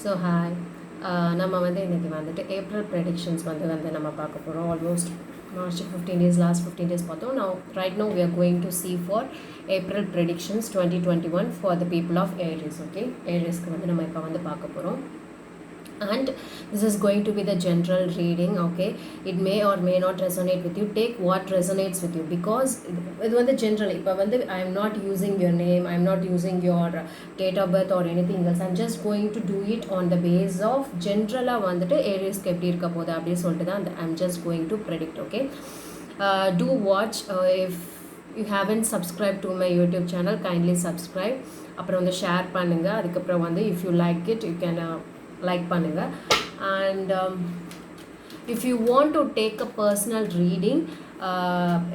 So hi, நம்ம வந்து இன்றைக்கி வந்துட்டு ஏப்ரல் ப்ரெடிக்ஷன்ஸ் வந்து நம்ம பார்க்க போகிறோம். Almost March 15 days, last 15 days பார்த்தோம். Now right now we are going to see for April predictions 2021 for the people of Aries. Okay, Ariesக்கு வந்து நம்ம இப்போ வந்து பார்க்க போகிறோம். And this is going to be the general reading. Okay, it may or may not resonate with you. Take what resonates with you, because இது வந்து general. இப்போ வந்து I am not using your name, I am not using your date of birth or anything else. I'm just going to do it on the base of general வந்துட்டு ஏரியஸ்க்கு எப்படி இருக்க போகுது அப்படின்னு சொல்லிட்டு தான் I'm just going to predict. Okay, do watch. If you haven't subscribed to my YouTube channel, kindly subscribe. அப்புறம் வந்து share பண்ணுங்கள். அதுக்கப்புறம் வந்து if you like it, you can like பண்ணுங்க. And if you want to take a personal reading,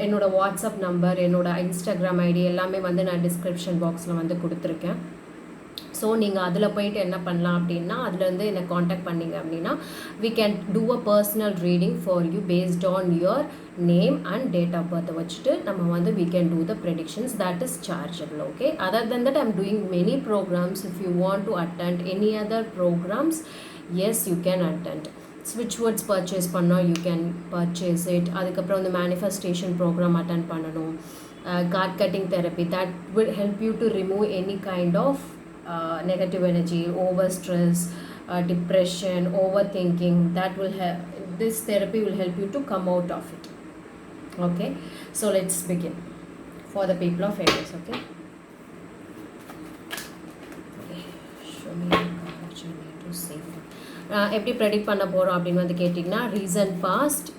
என்னோட WhatsApp number, என்னோட Instagram ID எல்லாமே வந்து நான் டிஸ்கிரிப்ஷன் பாக்ஸில் வந்து கொடுத்துருக்கேன். ஸோ நீங்கள் அதில் போயிட்டு என்ன பண்ணலாம் அப்படின்னா, அதுலேருந்து என்னை காண்டாக்ட் பண்ணிங்க அப்படின்னா we can do a personal reading for you based on your name and date of birth வச்சுட்டு நம்ம வந்து we can do the predictions. That is chargeable. Okay, other than that I'm doing many programs. If you want to attend any other programs, yes, you can attend. Switch words purchase பண்ணால் you can purchase it. அதுக்கப்புறம் வந்து manifestation program attend பண்ணணும். Card cutting therapy, that will help you to remove any kind of negative energy, over stress, depression, overthinking. That will help. This therapy will help you to come out of it. Okay, so let's begin for the people of Aries. Okay, show me what you need to say. எப்படி predict பண்ண போகிறோம் அப்படின்னு வந்து கேட்டிங்கன்னா, recent past,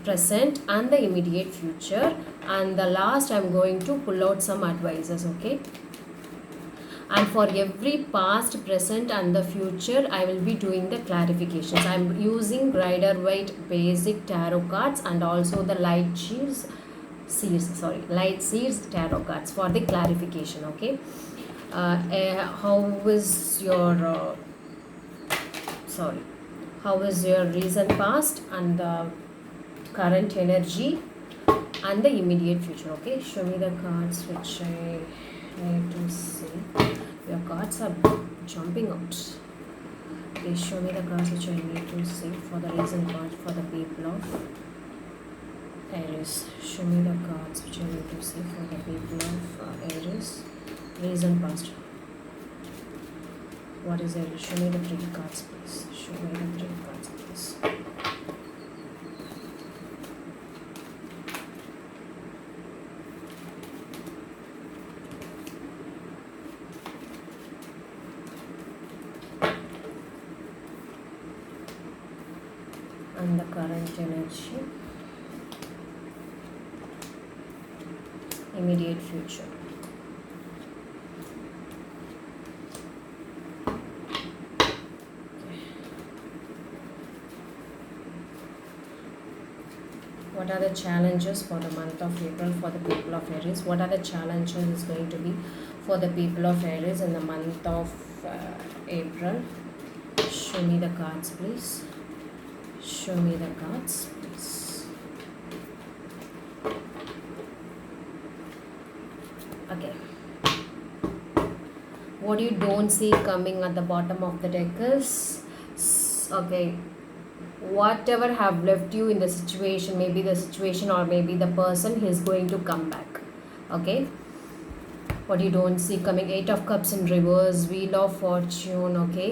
present and the immediate future, and the last I'm going to pull out some advices. Okay, and for every past, present and the future I will be doing the clarifications. I'm using Rider-Waite basic tarot cards and also the light seeds tarot cards for the clarification. Okay, how is your recent past and the current energy and the immediate future? Okay, show me the cards which I need to see. Your cards are jumping out. Okay, show me the cards which I need to see for the recent past for the people of Aries. Show me the cards which I need to see for the people of Aries. Recent past. What is Aries? Show me the 3 cards, please. Show me the 3 cards, please. And the current energy, immediate future. What are the challenges for the month of April for the people of Aries? What are the challenges is going to be for the people of Aries in the month of April? Show me the cards, please. Show me the cards, please. Okay. What you don't see coming at the bottom of the deck is, okay, whatever have left you in the situation, maybe the situation or maybe the person, he is going to come back. Okay, what you don't see coming, 8 of Cups in reverse, Wheel of Fortune. Okay,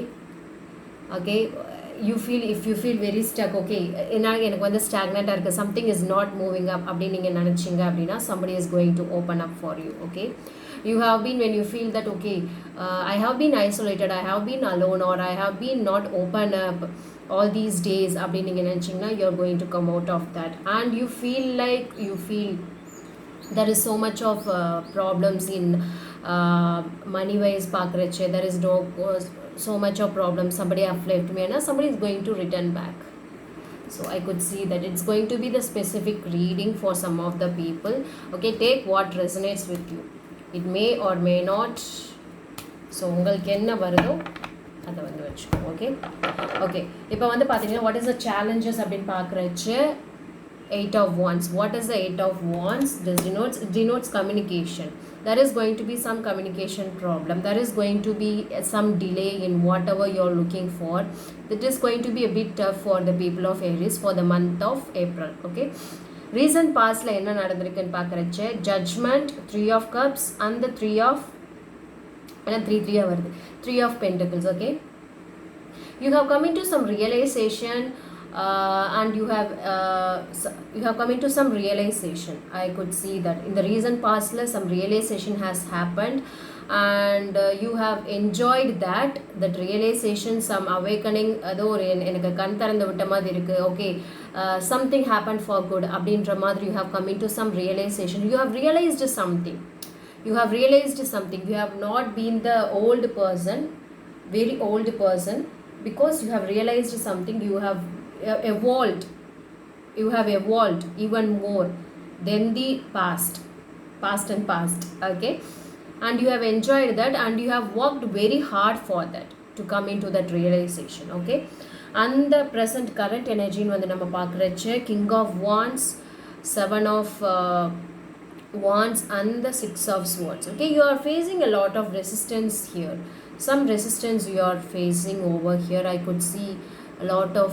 you feel, if you feel very stuck, okay, எனக்கு வந்து ஸ்டாக்னட்டாக இருக்குது, something is not moving up அப்படின்னு நீங்கள் நினச்சிங்க அப்படின்னா, somebody is going to open up for you. Okay, you have been, when you feel that, okay, I have been isolated, I have been alone, or I have been not open up all these days அப்படின்னு நீங்கள் நினச்சிங்கன்னா, you're going to come out of that. And you feel there is so much of problems in money wise பார்க்குறச்சு, there is no so much of problems, somebody have left me and somebody is going to return back. So I could see that it's going to be the specific reading for some of the people. Okay, take what resonates with you. It may or may not. So உங்களுக்கு என்ன வருதோ அதை வந்து வச்சுக்கோங்க. Okay, இப்போ வந்து பார்த்தீங்கன்னா, what is the challenges அப்படின்னு பார்க்குறச்சு, Eight of Wands. What is the Eight of Wands? This denotes communication. There is going to be some communication problem. There is going to be some delay in whatever you're looking for. It is going to be a bit tough for the people of Aries for the month of April. Okay. Recent pastல என்ன நடந்திருக்குன்னு பார்க்கறச்சே Judgment, Three of Cups and the Three of வருது, Three of Pentacles. Okay. You have come into some realization. And you have come into some realization. I could see that in the recent past some realization has happened, and you have enjoyed that realization, some awakening. Adho enakku kan tharandha vitta maadhiri irukku. Okay, something happened for good abindra maadhiri you have come into some realization. You have realized something. You have not been the old person, very old person, because you have realized something. You have evolved even more than the past. Okay, and you have enjoyed that, and you have worked very hard for that to come into that realization. Okay, and the present current energy வந்து நம்ம பார்க்கறச்சே King of Wands, Seven of Wands and the Six of Swords. Okay, you are facing a lot of resistance here. Some resistance you are facing over here. I could see a lot of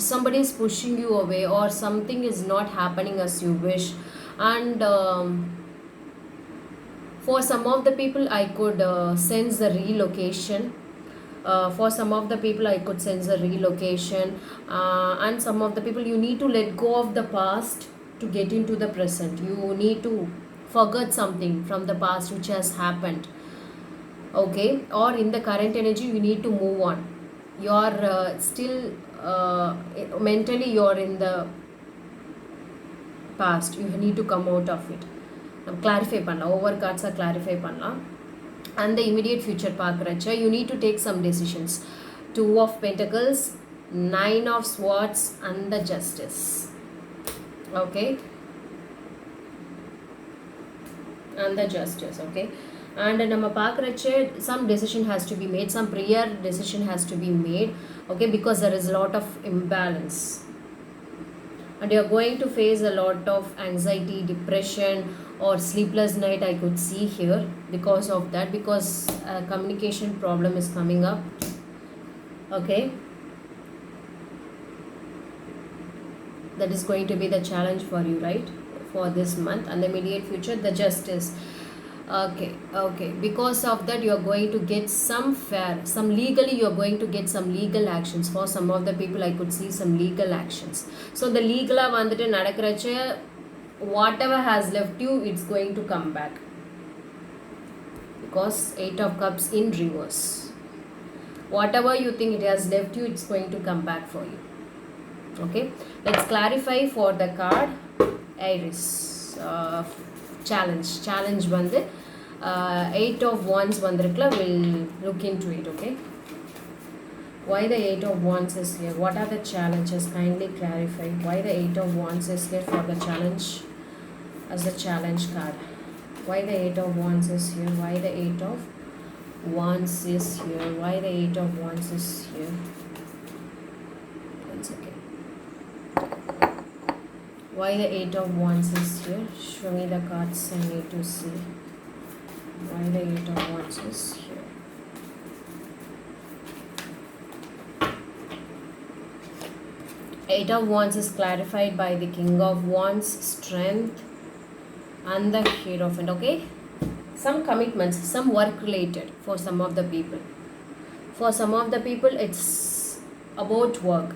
somebody is pushing you away, or something is not happening as you wish. And for some of the people I could sense the relocation. For some of the people I could sense the relocation, and some of the people you need to let go of the past to get into the present. You need to forget something from the past which has happened. Okay, or in the current energy you need to move on. You are still mentally you are in the past. You need to come out of it. Clarify பண்ணலாம், over cards clarify பண்ணலாம். And the immediate future பார்க்கறச்ச you need to take some decisions. Two of Pentacles, Nine of Swords and the Justice. Okay, and the Justice. Okay, and நம்ம பார்க்கறச்சே some decision has to be made, some prayer decision has to be made. Okay, because there is a lot of imbalance, and you are going to face a lot of anxiety, depression, or sleepless night. I could see here because of that, because communication problem is coming up. Okay, that is going to be the challenge for you, right, for this month. And the immediate future, the Justice. Okay, because of that you are going to get some legally you are going to get some legal actions. For some of the people I could see some legal actions. So the legal வந்துட்டு நடக்கறச்ச whatever has left you, it's going to come back, because Eight of Cups in reverse. Whatever you think it has left you, it's going to come back for you. Okay, let's clarify for the card Aries. Challenge வந்து Eight of Wands வந்திருக்குல, will look into it. Okay, why the Eight of Wands is here? What are the challenges? Kindly clarify why the Eight of Wands is here for the challenge, as the challenge card. Why the Eight of Wands is here? Why the Eight of Wands is here? Why the Eight of Wands is here? One second. Why the Eight of Wands is here? Show me the cards I need to see. Why the Eight of Wands is here? Eight of Wands is clarified by the King of Wands, Strength, and the Hierophant. Okay, some commitments, some work related for some of the people. For some of the people it's about work.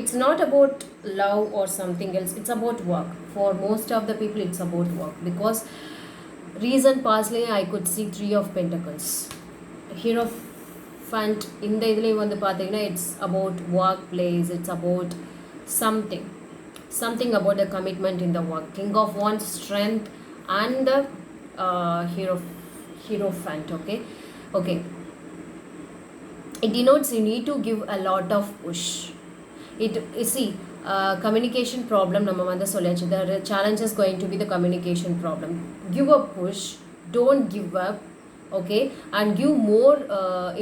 It's not about love or something else. It's about work. For most of the people it's about work, because recent pastly I could see Three of Pentacles, Hierophant. இந்த இதுலேயும் வந்து பார்த்தீங்கன்னா it's about workplace. It's about something about the commitment in the work. King of Wands, Strength, and the Hierophant. Okay, it denotes you need to give a lot of push. You see, communication problem நம்ம வந்து சொல்லியாச்சு. The challenge is going to be the communication problem. Give a push, don't give up. Okay, and give more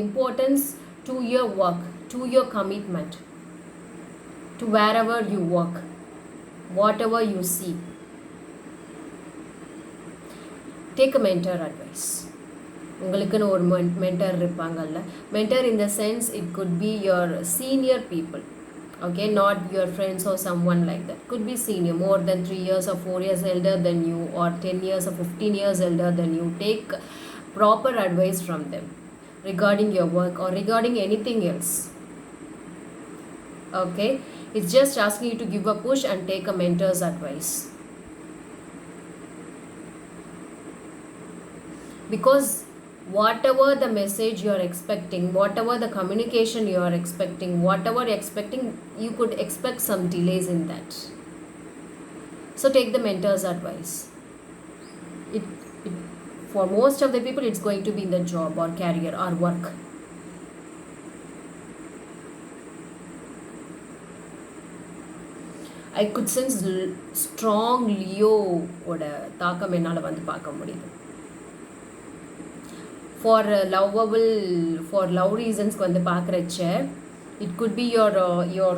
importance to your work, to your commitment, to wherever you work, whatever you see. Take a mentor advice. உங்களுக்குன்னு ஒரு mentor இருப்பாங்கல்ல. Mentor in the sense it could be your senior people, okay, not your friends or someone like that. Could be senior, more than 3 years or 4 years elder than you, or 10 years or 15 years elder than you. Take proper advice from them regarding your work or regarding anything else, okay. It's just asking you to give a push and take a mentor's advice, because whatever the message you are expecting, whatever the communication you are expecting, whatever you're expecting, you could expect some delays in that. So take the mentor's advice. it, for most of the people it's going to be in the job or career or work. I could sense strong Leo ஓட தாக்கம் என்னால் வந்து பார்க்க முடியுது. For lovable, for love reasons வந்து பார்க்குறச்ச it could be your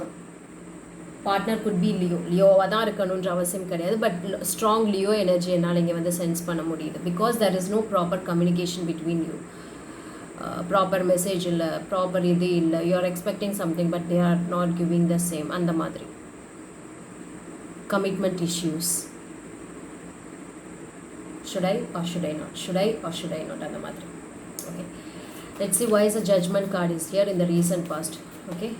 partner could be Leo. லியோவாக தான் இருக்கணுன்ற அவசியம் கிடையாது, பட் ஸ்ட்ராங் லியோ எனர்ஜி என்னால் இங்கே வந்து சென்ஸ் பண்ண முடியுது. Because there is no proper communication between you. Proper message இல்லை, ப்ராப்பர் இது இல்லை, you are expecting something but they are not giving the same. அந்த மாதிரி commitment issues. Should I or should I not? Should I or should I not? அந்த மாதிரி. Okay. Let's see why is the judgment card is here in the recent past. Okay.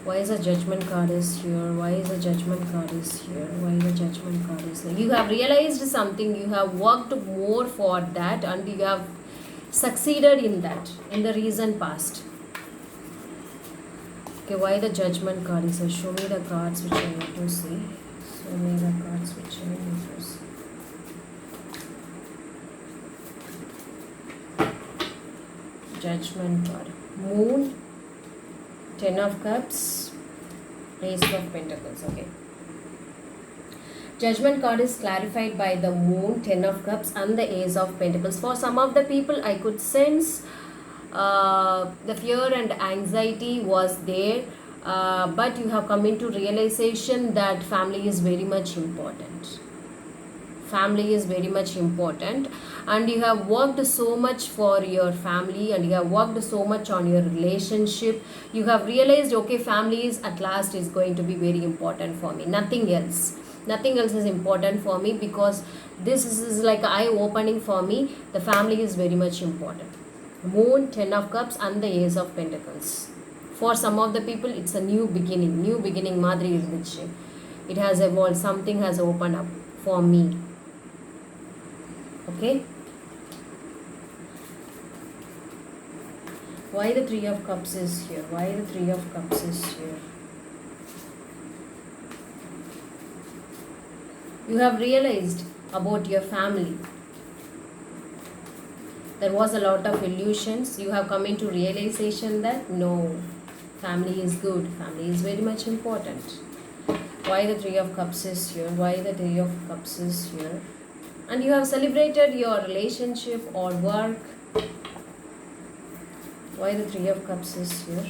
Why is the judgment card is here? Why is the judgment card is here? Why the judgment card is here? You have realized something. You have worked more for that and you have succeeded in that in the recent past. Okay, why the judgment card is here? Show me the cards which I need to see. Show me the cards which I need to see. Judgment card. Moon, 10 of Cups, Ace of Pentacles. Okay. Judgment card is clarified by the Moon, 10 of Cups and the Ace of Pentacles. For some of the people I could sense the fear and anxiety was there, but you have come into realization that family is very much important. Family is very much important and you have worked so much for your family and you have worked so much on your relationship. You have realized, okay, family is at last is going to be very important for me. Nothing else is important for me, because this is like eye opening for me. The family is very much important. Moon, 10 of Cups and the Ace of Pentacles. For some of the people it's a new beginning மாதிரி இருந்துச்சு. It has evolved, something has opened up for me. Okay. Why the 3 of Cups is here? Why the 3 of Cups is here? You have realized about your family. There was a lot of illusions. You have come into realization that no, family is good. Family is very much important. Why the 3 of Cups is here? Why the 3 of Cups is here? And you have celebrated your relationship or work. Why the 3 of Cups is here?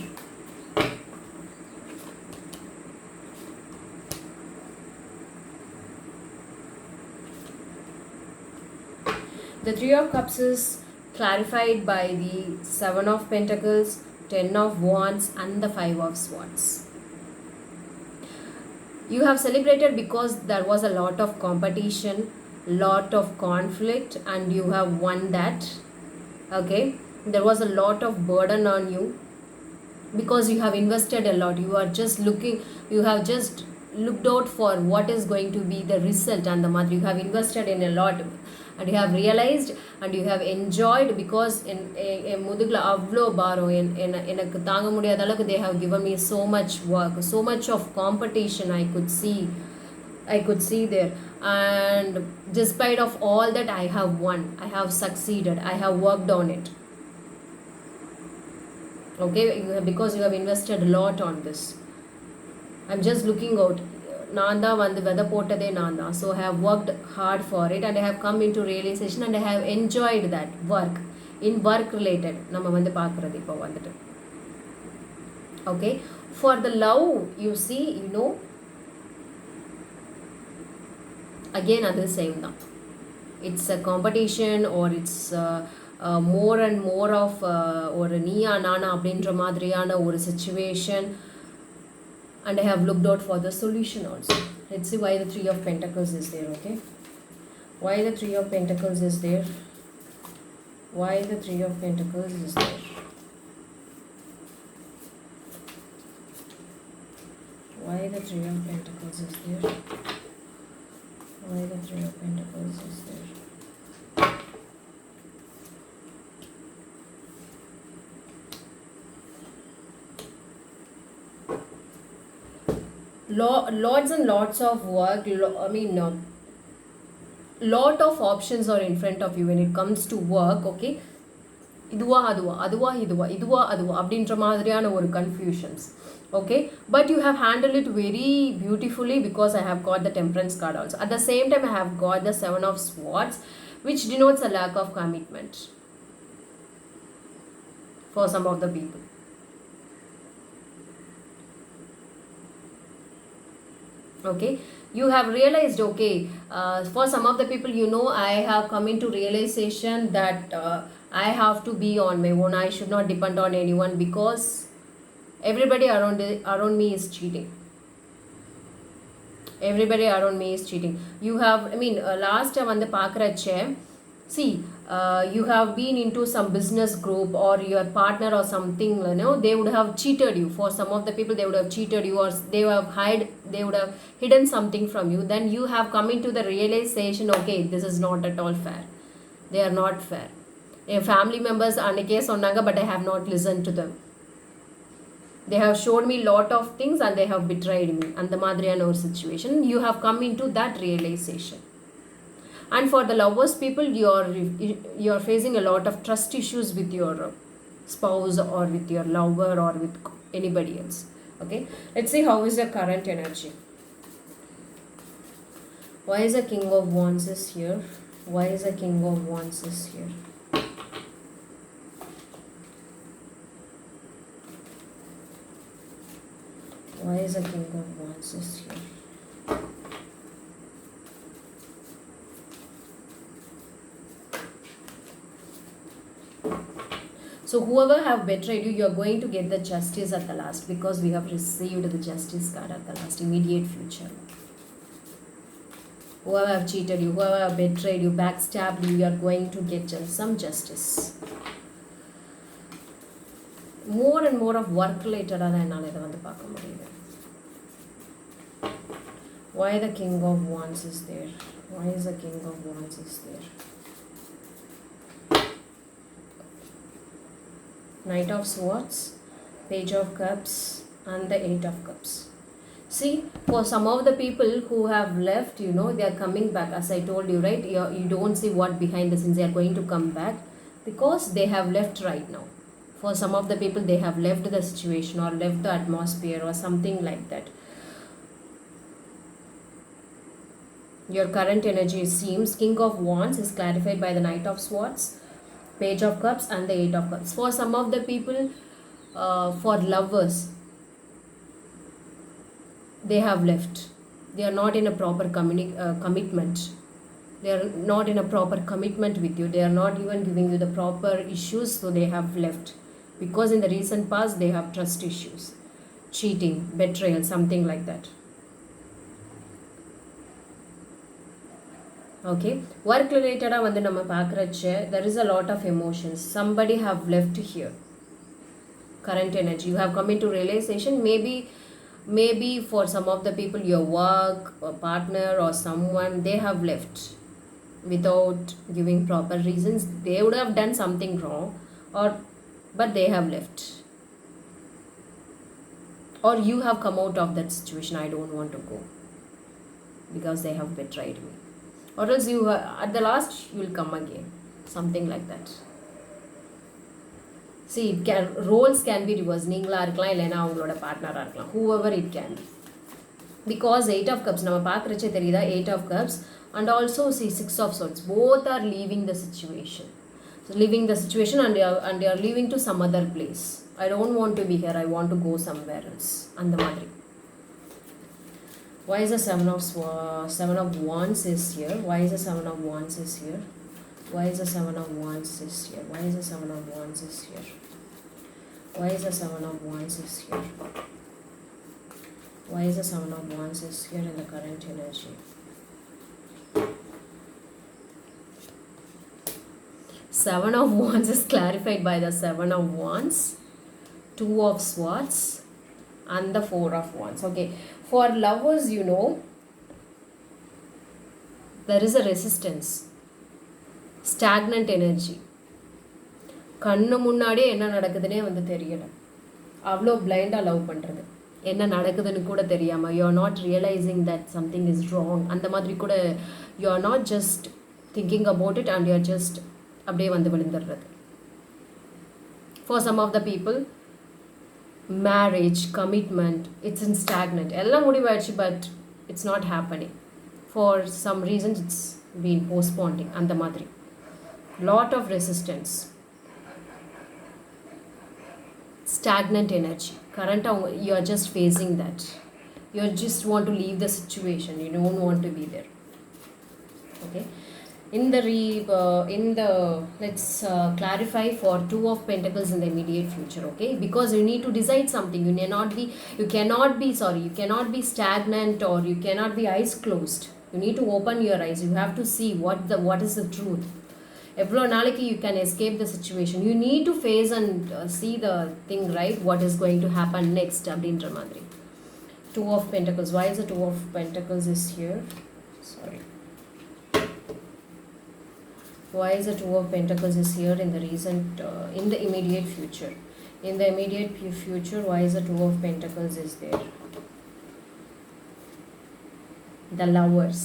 The 3 of Cups is clarified by the 7 of Pentacles, 10 of Wands and the 5 of Swords. You have celebrated because there was a lot of competition, lot of conflict, and you have won that. Okay, there was a lot of burden on you because you have invested a lot. You are just looking, you have just looked out for what is going to be the result and the month. You have invested in a lot and you have realized and you have enjoyed, because in முதுகுல அவ்வளோ பாரம் எனக்கு தாங்க முடியாத அளவுக்கு they have given me so much work, so much of competition I could see there, and despite of all that I have won, I have succeeded, I have worked on it. Okay, because you have invested a lot on this. I'm just looking out. நான் தான் வந்து விதை போட்டதே நான் தான். So I have worked hard for it and I have come into realization and I have enjoyed that work. In work related நம்ம வந்து பார்க்குறது இப்போ வந்துட்டு. Okay, For the love, you see, again other same now. It's a competition, or it's more and more of ஒரு நீயா நானா அப்படின்ற மாதிரியான ஒரு situation, and I have looked out for the solution also. Let's see why the Three of Pentacles is there. Okay, why the Three of Pentacles is there? Why the Three of Pentacles is there? Why the Three of Pentacles is there? Why the Three of Pentacles is there? Lots and lots of work. Lot of options are in front of you when it comes to work. Okay, இதுவா அதுவா அதுவா இதுவா இதுவா அதுவா அப்படின்ற மாதிரியான ஒரு confusions. Okay, but you have handled it very beautifully because I have got the Temperance card also. At the same time, I have got the Seven of Swords, which denotes a lack of commitment for some of the people. Okay, you have realized, okay, for some of the people, I have come into realization that I have to be on my own. I should not depend on anyone because everybody around me is cheating. Everybody around me is cheating. You have, last time on the pakrache, see, you have been into some business group or your partner or something, they would have cheated you. For some of the people, they would have cheated you, or they would have hidden something from you. Then you have come into the realization, okay, this is not at all fair. They are not fair. Family members annike sonnanga, but I have not listened to them. They have showed me lot of things and they have betrayed me, and the madriyana or situation. You have come into that realization. And for the lovers people, you're facing a lot of trust issues with your spouse or with your lover or with anybody else. Okay, let's see how is the current energy. Why is the King of Wands is here? Why is the King of Wands is here? Why is the King of Wands is here? So whoever have betrayed you, you are going to get the justice at the last, because we have received the justice card at the last, immediate future. Whoever have cheated you, whoever have betrayed you, backstabbed you, you are going to get some justice. More and more of work related ஆன என்னால் இதை வந்து பார்க்க முடியுது. Why the King of Wands is there? Why is the King of Wands is there? Knight of Swords, Page of Cups, and the Eight of Cups. See, for some of the people who have left, they are coming back. As I told you, right? You don't see what behind the scenes. They are going to come back because they have left right now. For some of the people, they have left the situation or left the atmosphere or something like that. Your current energy seems King of Wands is clarified by the Knight of Swords, Page of Cups, and the Eight of Cups. For some of the people, for lovers, they have left. They are not in a proper commitment. They are not in a proper commitment with you. They are not even giving you the proper issues, so they have left. Because in the recent past, they have trust issues, cheating, betrayal, something like that. Okay, work related வந்து நம்ம பார்க்கறச்ச there is a lot of emotions. Somebody have left here. Current energy, you have come into realization. Maybe for some of the people, your work or partner or someone, they have left without giving proper reasons. They would have done something wrong, but they have left, or you have come out of that situation. I don't want to go because they have betrayed me, or else you at the last you will come again, something like that. See, roles can be reversed. நீங்களா இருக்கலாம், இல்லைன்னா அவங்களோட பார்ட்னராக இருக்கலாம், whoever it can be. Because Eight of Cups நம்ம பார்க்குறச்சே தெரியுதா, Eight of Cups and also see Six of Swords, both are leaving the situation. So leaving the situation and they are leaving to some other place. I don't want to be here, I want to go somewhere else. அந்த மாதிரி. Why is the seven of wands is here? Why is the seven of wands is here? Why is the seven of wands is here? Why is the seven of wands is here? Why is the seven of wands is here? Why is the seven of wands is here in the current energy? Seven of wands is clarified by the seven of wands, two of swords, and the four of wands. Okay, for lovers, you know, there is a resistance, stagnant energy. கண்ணு முன்னாடியே என்ன நடக்குதுன்னே வந்து தெரியல, அவ்வளோ பிளைண்டாக love பண்ணுறது, என்ன நடக்குதுன்னு கூட தெரியாமல், you are not realising that something is wrong. அந்த மாதிரி கூட you are not just thinking about it and you are just அப்படியே வந்து விழுந்துடுறது. For some of the people marriage commitment it's in stagnant, எல்லாம் முடிவாயிடுச்சு but it's not happening. For some reasons it's been postponing. அந்த மாதிரி lot of resistance, stagnant energy. Current, you are just facing that. You just want to leave the situation. You don't want to be there. Okay. Let's clarify for two of pentacles in the immediate future. Okay, because you need to decide something. You cannot be stagnant, or you cannot be eyes closed. You need to open your eyes. You have to see what is the truth. எவ்வளோ நாளைக்கு you can escape the situation. You need to face and see the thing, right? What is going to happen next அப்படின்ற மாதிரி. Two of Pentacles. Why is the Two of Pentacles is here? Sorry. Why is the Two of Pentacles is here in the recent, in the immediate future? In the immediate future, why is the Two of Pentacles is there? The Lovers,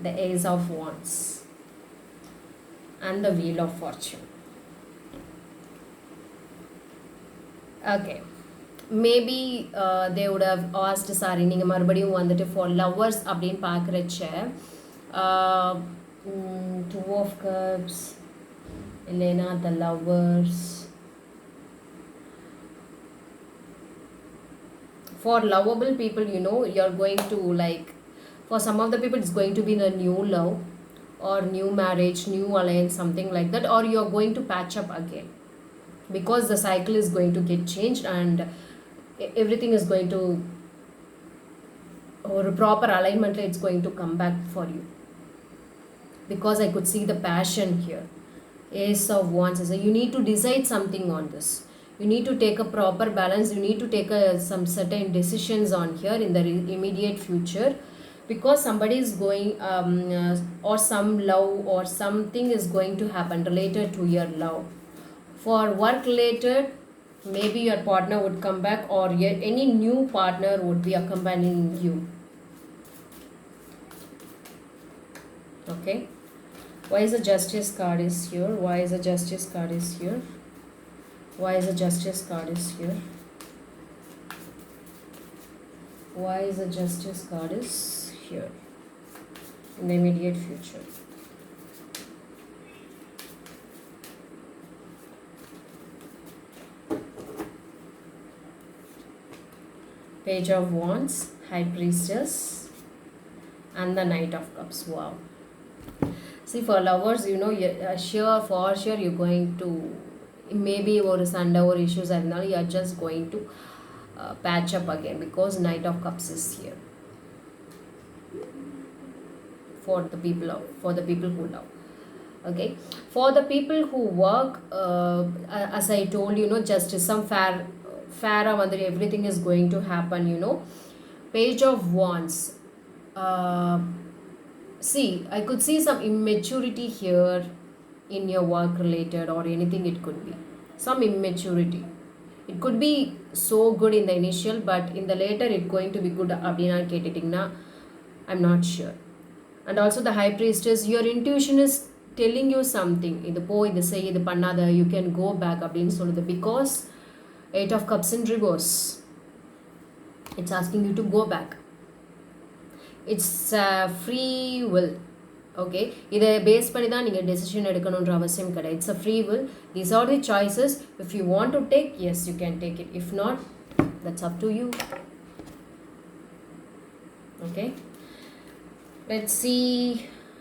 the Ace of Wands, and the Wheel of Fortune. Okay, maybe they would have asked, sorry, நீங்கள் மறுபடியும் வந்துட்டு for lovers அப்படின்னு பார்க்குறச்ச Two of Cups இல்லைனா the Lovers. For lovable people, you know, you're going to like, for some of the people it's going to be the new love or new marriage, new alliance, something like that, or you're going to patch up again because the cycle is going to get changed and everything is going to, or a proper alignment, it's going to come back for you, because I could see the passion here. Ace of Wands is you need to decide something on this. You need to take a proper balance. You need to take some certain decisions on here in the immediate future, because somebody is going or some love or something is going to happen related to your love. For work related, maybe your partner would come back, or any new partner would be accompanying you. Okay, why is the Justice card is here? Why is the Justice card is here? Why is the Justice card is here? Why is the Justice card is here in the immediate future? Page of Wands, High Priestess, and the Knight of Cups. Wow. See, for lovers, you know, for sure you're going to, maybe ஒரு சண்டை ஒரு issues இருந்தாலும் you are just going to patch up again, because Knight of Cups is here for the people who love. Okay, for the people who work, as I told you, know, justice, some fair வந்து everything is going to happen, you know. Page of Wands, see, I could see some immaturity here in your work related or anything. It could be some immaturity. It could be so good in the initial, but in the later it going to be good அப்படினா கேட்டிட்டிங்கனா I'm not sure. And also the High Priestess, your intuition is telling you something, இது போ, இது செய், இது பண்ணாத, you can go back அப்படின்னு சொல்லுது, because Eight of Cups in reverse, it's asking you to go back. It's free will. Okay, இதை base பண்ணி தான் நீங்கள் டெசிஷன் எடுக்கணுன்ற அவசியம் கிடையாது. It's a free will. These are the choices. If you want to take, yes you can take it. If not, that's up to you. Okay, let's see.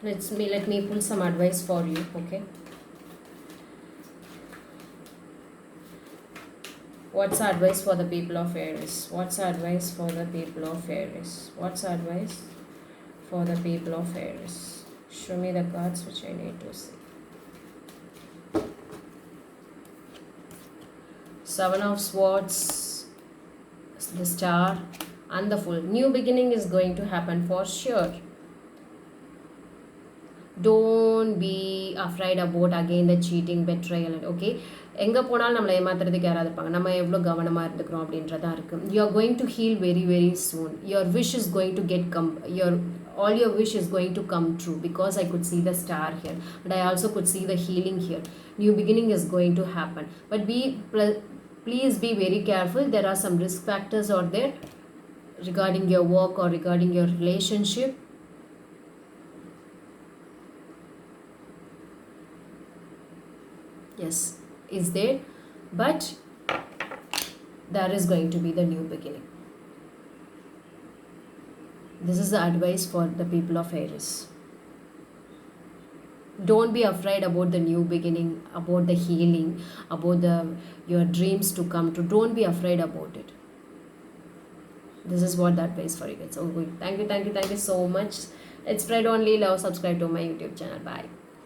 Let me pull some advice for you. Okay, what's advice for the people of Aries? What's advice for the people of Aries? What's advice for the people of Aries? Show me the cards which I need to see. Seven of Swords, the Star, and the Fool. New beginning is going to happen for sure. Don't be afraid about again the cheating, betrayal. Okay, எங்கே போனாலும் நம்மளை ஏமாத்துறதுக்கு யாராவது இருப்பாங்க. நம்ம எவ்வளோ கவனமாக இருந்துக்கிறோம் அப்படின்றதா இருக்குது. You are going to heal very very soon. Your wish is going to get all your wish is going to come true, because I could see the star here, but I also could see the healing here. New beginning is going to happen, but please be very careful. There are some risk factors out there regarding your work or regarding your relationship. Yes, is there, but there is going to be the new beginning. This is the advice for the people of Aries. Don't be afraid about the new beginning, about the healing, about your dreams to come true. Don't be afraid about it. This is what the advice for you guys. So good. Thank you so much. Let's spread only love. Subscribe to my YouTube channel. Bye.